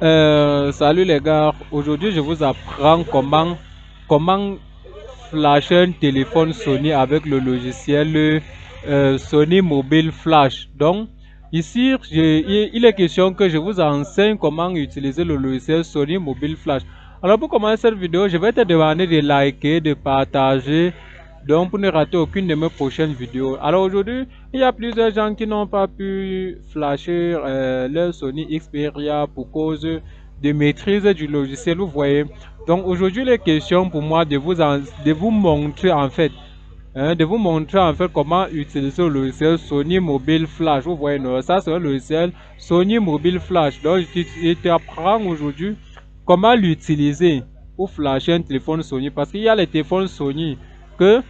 Salut les gars, aujourd'hui je vous apprends comment flasher un téléphone Sony avec le logiciel Sony Mobile Flash. Donc ici il est question que je vous enseigne comment utiliser le logiciel Sony Mobile Flash. Alors pour commencer cette vidéo, je vais te demander de liker, de partager, donc pour ne rater aucune de mes prochaines vidéos. Alors aujourd'hui, il y a plusieurs gens qui n'ont pas pu flasher leur Sony Xperia pour cause de maîtrise du logiciel, vous voyez. Donc aujourd'hui, les questions pour moi de vous montrer en fait, comment utiliser le logiciel Sony Mobile Flash. Vous voyez, non, ça c'est un logiciel Sony Mobile Flash. Donc je t'apprends aujourd'hui comment l'utiliser pour flasher un téléphone Sony, parce qu'il y a les téléphones Sony que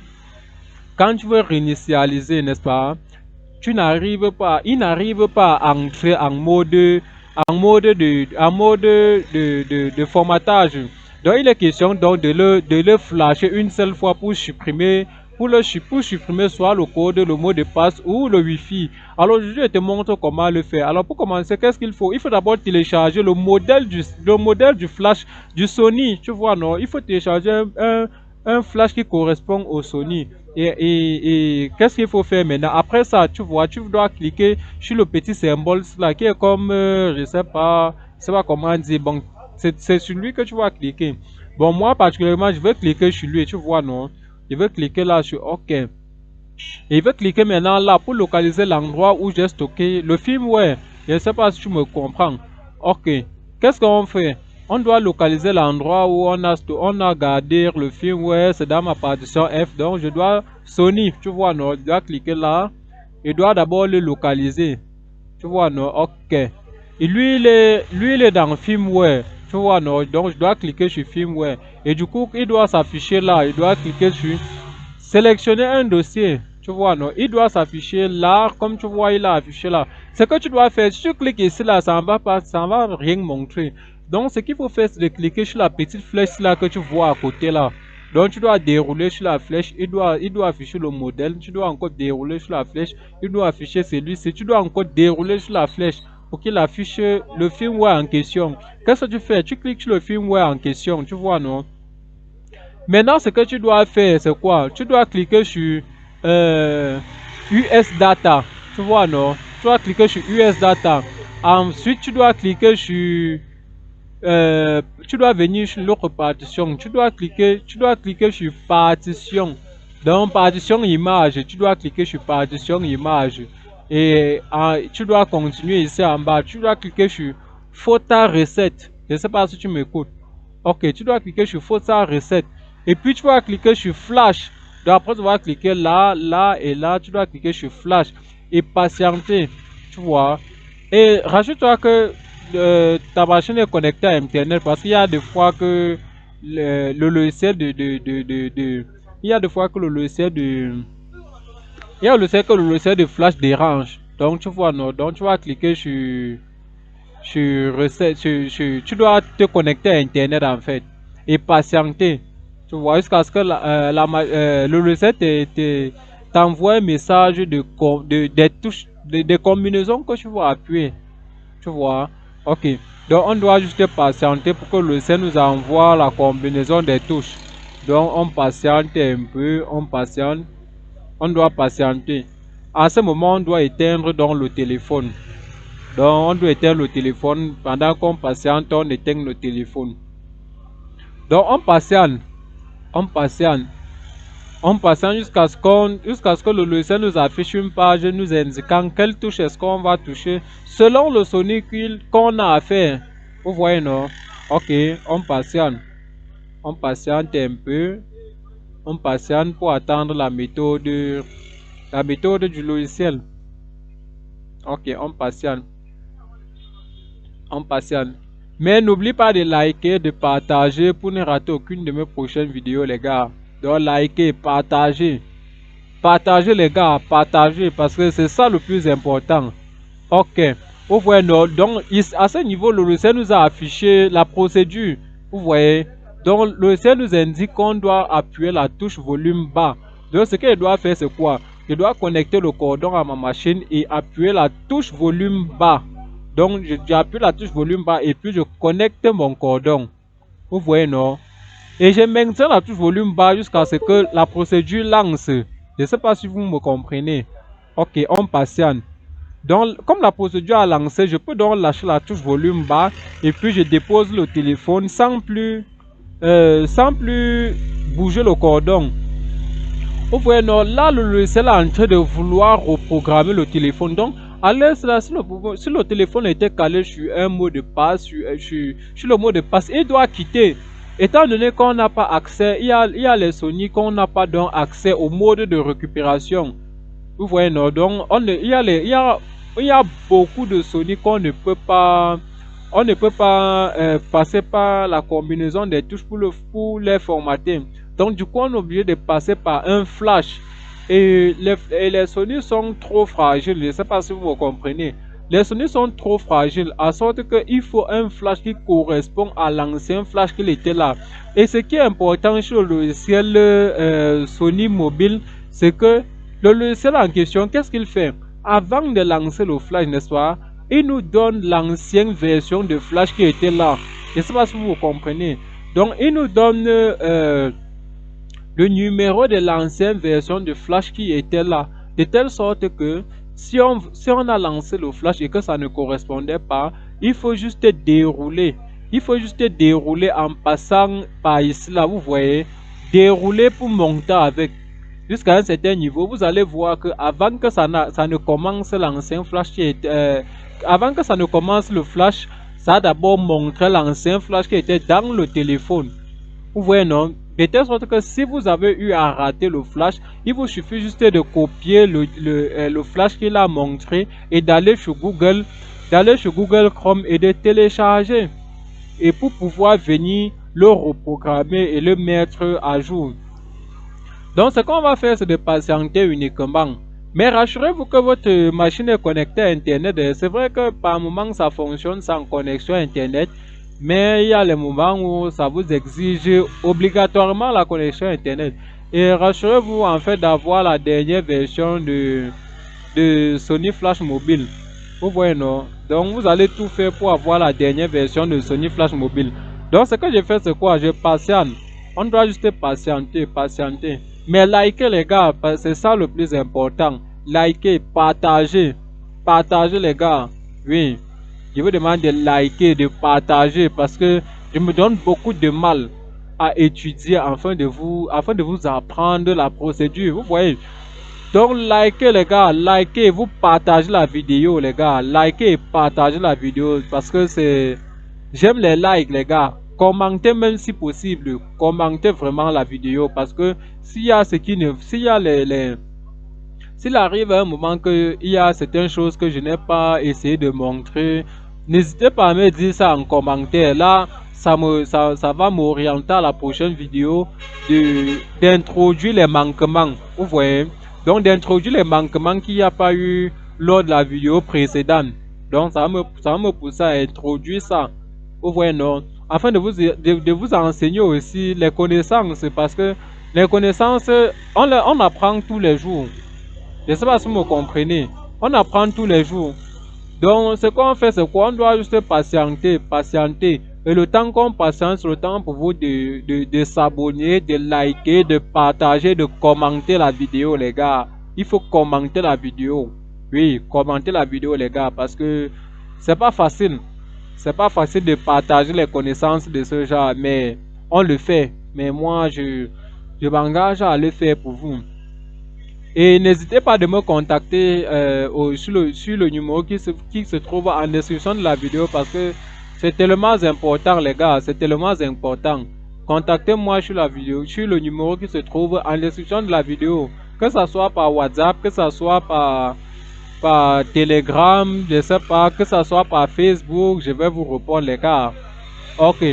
quand tu veux réinitialiser, n'est-ce pas, il n'arrive pas à entrer en mode de formatage. Donc il est question donc de le flasher une seule fois pour supprimer, pour supprimer soit le code, le mot de passe ou le Wi-Fi. Alors je te montre comment le faire. Alors pour commencer, qu'est-ce qu'il faut? Il faut d'abord télécharger le modèle du flash du Sony. Tu vois, non? Il faut télécharger un flash qui correspond au Sony. Et qu'est-ce qu'il faut faire maintenant? Après ça, tu vois, tu dois cliquer sur le petit symbole là qui est comme, je sais pas comment dire. Bon, c'est sur lui que tu vas cliquer. Bon, moi particulièrement, je vais cliquer sur lui, tu vois, non? Je vais cliquer là sur OK. Et je vais cliquer maintenant là pour localiser l'endroit où j'ai stocké le firmware. Je ne sais pas si tu me comprends. OK. Qu'est-ce qu'on fait? On doit localiser l'endroit où on a gardé le firmware. C'est dans ma partition F. Donc je dois Sony, tu vois, non? Je dois cliquer là. Je dois d'abord le localiser. Tu vois, non? OK. Et lui, il est dans firmware. Tu vois, non? Donc je dois cliquer sur firmware. Et du coup, il doit s'afficher là. Il doit cliquer sur sélectionner un dossier. Tu vois, non? Il doit s'afficher là. Comme tu vois, il a affiché là. Ce que tu dois faire, si tu cliques ici là, ça ne va rien montrer. Donc, ce qu'il faut faire, c'est de cliquer sur la petite flèche là que tu vois à côté là. Donc, tu dois dérouler sur la flèche. Il doit afficher le modèle. Tu dois encore dérouler sur la flèche. Il doit afficher celui-ci. Tu dois encore dérouler sur la flèche pour qu'il affiche le firmware en question. Qu'est-ce que tu fais? Tu cliques sur le firmware en question. Tu vois, non? Maintenant, ce que tu dois faire, c'est quoi? Tu dois cliquer sur US Data. Tu vois, non? Tu dois cliquer sur US Data. Ensuite, tu dois venir sur l'autre partition. Tu dois cliquer sur partition. Dans partition image, tu dois cliquer sur partition image. Et tu dois continuer ici en bas. Tu dois cliquer sur photo recette. Je ne sais pas si tu m'écoutes. Ok, tu dois cliquer sur photo recette. Et puis tu vas cliquer sur flash. Donc après tu vas cliquer là, là et là. Tu dois cliquer sur flash et patienter. Tu vois. Et rajoute-toi que ta machine est connectée à Internet, parce qu'il y a des fois que le logiciel il y a des fois que le logiciel il y a le logiciel que le logiciel de flash dérange. Donc tu vois, non, donc tu vas cliquer sur recette, tu dois te connecter à Internet en fait et patienter. Tu vois, jusqu'à ce que le logiciel t'envoie un message des touches, des combinaisons que tu vas appuyer. Tu vois, ok. Donc on doit juste patienter pour que le logiciel nous envoie la combinaison des touches. Donc on patiente un peu, on patiente, on doit patienter. À ce moment, on doit éteindre dans le téléphone. Donc on doit éteindre le téléphone. Pendant qu'on patiente, on éteint le téléphone. Donc on patiente, on patiente, on patiente jusqu'à ce que le logiciel nous affiche une page nous indiquant quelle touche est-ce qu'on va toucher selon le Sony qu'on a à faire. Vous voyez, non? Ok, on patiente un peu, on patiente pour attendre la méthode du logiciel. Ok, on patiente. On patiente. Mais n'oublie pas de liker, de partager pour ne rater aucune de mes prochaines vidéos, les gars. Donc, liker, partager. Partagez, les gars, partagez, parce que c'est ça le plus important. Ok. Vous voyez, non? Donc, à ce niveau, le logiciel nous a affiché la procédure. Vous voyez? Donc, le logiciel nous indique qu'on doit appuyer la touche volume bas. Donc, ce qu'il doit faire, c'est quoi? Je dois connecter le cordon à ma machine et appuyer la touche volume bas. Donc j'appuie la touche volume bas et puis je connecte mon cordon. Vous voyez, non? Et je maintiens la touche volume bas jusqu'à ce que la procédure lance. Je ne sais pas si vous me comprenez. Ok, on patiente. Donc, comme la procédure a lancé, je peux donc lâcher la touche volume bas et puis je dépose le téléphone sans plus bouger le cordon. Vous voyez, non, là, le logiciel est en train de vouloir reprogrammer le téléphone. Donc, à l'aise là, si le téléphone était calé sur un mot de passe, sur le mot de passe, il doit quitter. Étant donné qu'on n'a pas accès, il y a les Sony qu'on n'a pas donc accès au mode de récupération. Vous voyez, non? Donc, il y a beaucoup de Sony qu'on ne peut pas, passer par la combinaison des touches pour les formater. Donc, du coup, on est obligé de passer par un flash. Et les Sony sont trop fragiles. Je ne sais pas si vous comprenez. Les Sony sont trop fragiles, à sorte qu'il faut un flash qui correspond à l'ancien flash qui était là. Et ce qui est important sur le logiciel Sony mobile, c'est que le logiciel en question, qu'est-ce qu'il fait? Avant de lancer le flash, n'est-ce pas? Il nous donne l'ancienne version de flash qui était là. Je ne sais pas si vous comprenez. Donc, il nous donne le numéro de l'ancienne version de flash qui était là. De telle sorte que si on a lancé le flash et que ça ne correspondait pas, il faut juste dérouler. Il faut juste dérouler en passant par ici, là, vous voyez. Dérouler pour monter avec. Jusqu'à un certain niveau, vous allez voir que avant que ça ne commence l'ancien flash avant que ça ne commence le flash, ça a d'abord montré l'ancien flash qui était dans le téléphone. Vous voyez, non? De telle sorte que si vous avez eu à rater le flash, il vous suffit juste de copier le flash qu'il a montré et d'aller sur Google Chrome et de télécharger. Et pour pouvoir venir le reprogrammer et le mettre à jour. Donc, ce qu'on va faire, c'est de patienter uniquement. Mais rassurez-vous que votre machine est connectée à Internet. C'est vrai que par moment, ça fonctionne sans connexion Internet. Mais il y a les moments où ça vous exige obligatoirement la connexion Internet. Et rassurez-vous en fait d'avoir la dernière version de Sony Flash Mobile. Vous voyez, non? Donc, vous allez tout faire pour avoir la dernière version de Sony Flash Mobile. Donc, ce que je fais, c'est quoi? Je patiente. On doit juste patienter. Mais likez les gars, c'est ça le plus important. Likez, partagez. Partagez les gars. Oui. Je vous demande de liker, de partager parce que je me donne beaucoup de mal à étudier afin de vous apprendre la procédure. Vous voyez. Donc likez les gars, likez, vous partagez la vidéo les gars. Likez et partagez la vidéo parce que c'est... J'aime les likes les gars. Commentez même si possible. Commentez vraiment la vidéo parce que s'il y a ce qui ne... S'il y a s'il arrive à un moment qu'il y a certaines choses que je n'ai pas essayé de montrer, n'hésitez pas à me dire ça en commentaire. Là, ça va m'orienter à la prochaine vidéo d'introduire les manquements. Vous voyez? Donc, d'introduire les manquements qu'il n'y a pas eu lors de la vidéo précédente. Donc, ça va me pousser à introduire ça. Vous voyez, non? Afin de vous enseigner aussi les connaissances. Parce que les connaissances, on apprend tous les jours. Je ne sais pas si vous me comprenez. On apprend tous les jours. Donc, ce qu'on fait, c'est quoi? On doit juste patienter. Et le temps qu'on patiente, c'est le temps pour vous de s'abonner, de liker, de partager, de commenter la vidéo, les gars. Il faut commenter la vidéo. Oui, commenter la vidéo, les gars, parce que c'est pas facile. C'est pas facile de partager les connaissances de ce genre, mais on le fait. Mais moi, je m'engage à le faire pour vous. Et n'hésitez pas de me contacter sur le numéro qui se trouve en description de la vidéo parce que c'est tellement important les gars, c'est tellement important. Contactez-moi sur la vidéo, sur le numéro qui se trouve en description de la vidéo. Que ce soit par WhatsApp, que ce soit par Telegram, je sais pas, que ce soit par Facebook, je vais vous répondre les gars. Ok,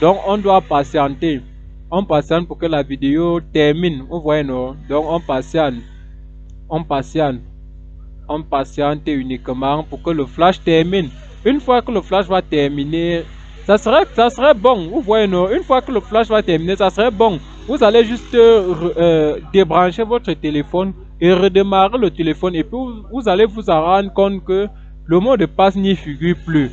donc on doit patienter. On patiente pour que la vidéo termine, vous voyez non? Donc on patiente. On patiente uniquement pour que le flash termine. Une fois que le flash va terminer, ça serait bon. Vous voyez, non? Une fois que le flash va terminer, ça serait bon. Vous allez juste débrancher votre téléphone et redémarrer le téléphone. Et puis, vous allez vous en rendre compte que le mot de passe n'y figure plus.